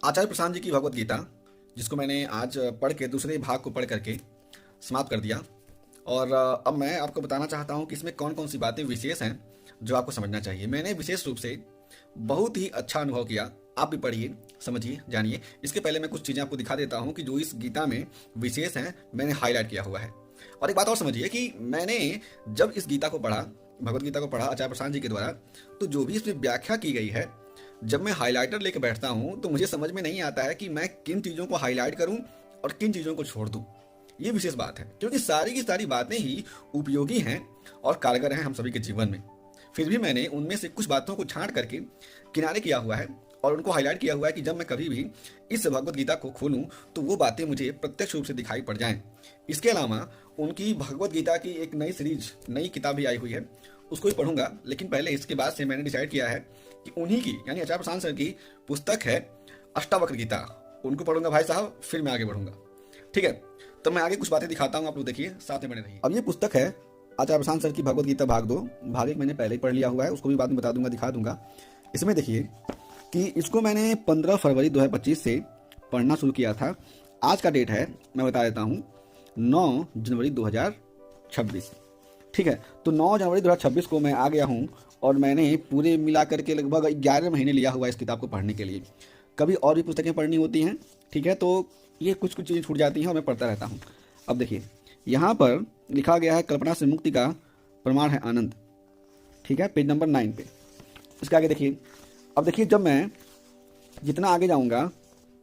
आचार्य प्रशांत जी की भगवत गीता, जिसको मैंने आज पढ़ के दूसरे भाग को पढ़ करके समाप्त कर दिया। और अब मैं आपको बताना चाहता हूँ कि इसमें कौन कौन सी बातें विशेष हैं जो आपको समझना चाहिए। मैंने विशेष रूप से बहुत ही अच्छा अनुभव किया। आप भी पढ़िए, समझिए, जानिए। इसके पहले मैं कुछ चीज़ें आपको दिखा देता हूँ कि जो इस गीता में विशेष हैं, मैंने हाईलाइट किया हुआ है। और एक बात और समझिए कि मैंने जब इस गीता को पढ़ा, भगवत गीता को पढ़ा आचार्य प्रशांत जी के द्वारा, तो जो भी इसमें व्याख्या की गई है, जब मैं हाइलाइटर लेकर बैठता हूँ तो मुझे समझ में नहीं आता है कि मैं किन चीज़ों को हाईलाइट करूँ और किन चीज़ों को छोड़ दूँ। ये विशेष बात है, क्योंकि सारी की सारी बातें ही उपयोगी हैं और कारगर हैं हम सभी के जीवन में। फिर भी मैंने उनमें से कुछ बातों को छांट करके किनारे किया हुआ है और उनको हाईलाइट किया हुआ है कि जब मैं कभी भी इस भगवत गीता को खोलूं तो वो बातें मुझे प्रत्यक्ष रूप से दिखाई पड़ जाएं। इसके अलावा उनकी भगवत गीता की एक नई सीरीज, नई किताब भी आई हुई है, उसको भी पढ़ूंगा। लेकिन पहले इसके बाद से मैंने डिसाइड किया है कि उन्हीं की, यानी आचार्य प्रशांत सर की पुस्तक है अष्टावक्र गीता, उनको पढ़ूंगा भाई साहब, फिर मैं आगे बढ़ूंगा। ठीक है, तो मैं आगे कुछ बातें दिखाता हूँ, आप लोग देखिए, साथ में बने रहिए। अब ये पुस्तक है आचार्य प्रशांत सर की भगवत गीता भाग 2। भाग 1 मैंने पहले ही पढ़ लिया हुआ है, उसको भी बाद में बता दूंगा, दिखा दूंगा। इसमें देखिए कि इसको मैंने 15 फरवरी 2025 से पढ़ना शुरू किया था। आज का डेट है, मैं बता देता हूँ, 9 जनवरी 2026। ठीक है, तो 9 जनवरी 2026 को मैं आ गया हूँ और मैंने पूरे मिला करके लगभग 11 महीने लिया हुआ है इस किताब को पढ़ने के लिए। कभी और भी पुस्तकें पढ़नी होती हैं, ठीक है, तो ये कुछ कुछ चीज़ें छूट जाती हैं और मैं पढ़ता रहता हूँ। अब देखिए यहाँ पर लिखा गया है कल्पना से मुक्ति का प्रमाण है आनंद। ठीक है, पेज नंबर 9 पे। इसके आगे देखिए। अब देखिए, जब मैं जितना आगे जाऊँगा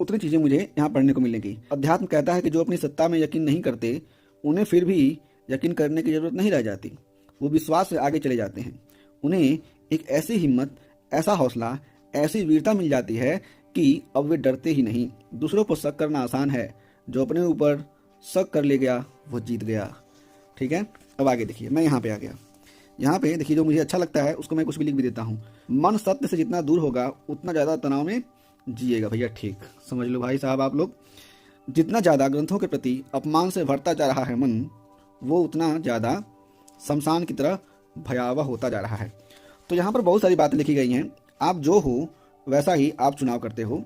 उतनी चीज़ें मुझे यहाँ पढ़ने को मिलेंगी। अध्यात्म कहता है कि जो अपनी सत्ता में यकीन नहीं करते उन्हें फिर भी यकीन करने की जरूरत नहीं रह जाती। वो विश्वास से आगे चले जाते हैं। उन्हें एक ऐसी हिम्मत, ऐसा हौसला, ऐसी वीरता मिल जाती है कि अब वे डरते ही नहीं। दूसरों पर शक करना आसान है, जो अपने ऊपर शक कर ले गया वो जीत गया। ठीक है, अब आगे देखिए, मैं यहाँ पे आ गया। यहाँ पे देखिए, जो मुझे अच्छा लगता है उसको मैं कुछ भी लिख भी देता हूँ। मन सत्य से जितना दूर होगा उतना ज़्यादा तनाव में जिएगा। भैया ठीक समझ लो भाई साहब आप लोग। जितना ज़्यादा ग्रंथों के प्रति अपमान से भरता जा रहा है मन, वो उतना ज़्यादा शमशान की तरह भयावह होता जा रहा है। तो यहाँ पर बहुत सारी बातें लिखी गई हैं। आप जो हो वैसा ही आप चुनाव करते हो,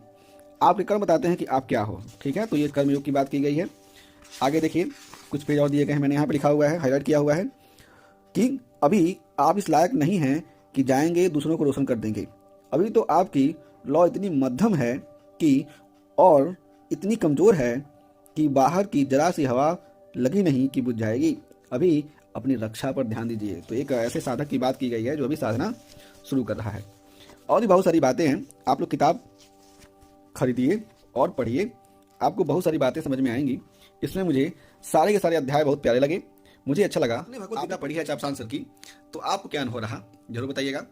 आपके कर्म बताते हैं कि आप क्या हो। ठीक है, तो ये कर्मयोग की बात की गई है। आगे देखिए, कुछ पेज और दिए गए हैं, मैंने यहाँ पर लिखा हुआ है, हाईलाइट किया हुआ है कि अभी आप इस लायक नहीं हैं कि जाएंगे दूसरों को रोशन कर देंगे। अभी तो आपकी लौ इतनी मध्यम है कि और इतनी कमज़ोर है कि बाहर की जरा सी हवा लगी नहीं कि बुझ जाएगी। अभी अपनी रक्षा पर ध्यान दीजिए। तो एक ऐसे साधक की बात की गई है जो अभी साधना शुरू कर रहा है। और भी बहुत सारी बातें हैं, आप लोग किताब खरीदिए और पढ़िए, आपको बहुत सारी बातें समझ में आएंगी। इसमें मुझे सारे के सारे अध्याय बहुत प्यारे लगे, मुझे अच्छा लगा। आपने भगवत गीता पढ़ी है आचार्य प्रशांत सर की, तो आपको क्या अनुभव रहा जरूर बताइएगा।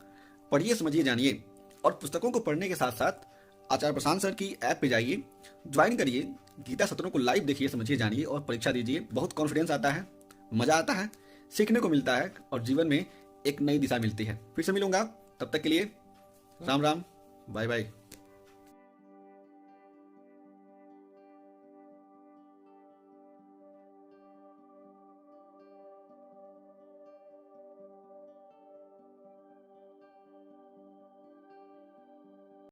पढ़िए, समझिए, जानिए। और पुस्तकों को पढ़ने के साथ साथ आचार्य प्रशांत सर की ऐप पे जाइए, ज्वाइन करिए, गीता सत्रों को लाइव देखिए, समझिए, जानिए और परीक्षा दीजिए। बहुत कॉन्फिडेंस आता है, मजा आता है, सीखने को मिलता है और जीवन में एक नई दिशा मिलती है। फिर से मिलूंगा, तब तक के लिए राम राम, बाय बाय।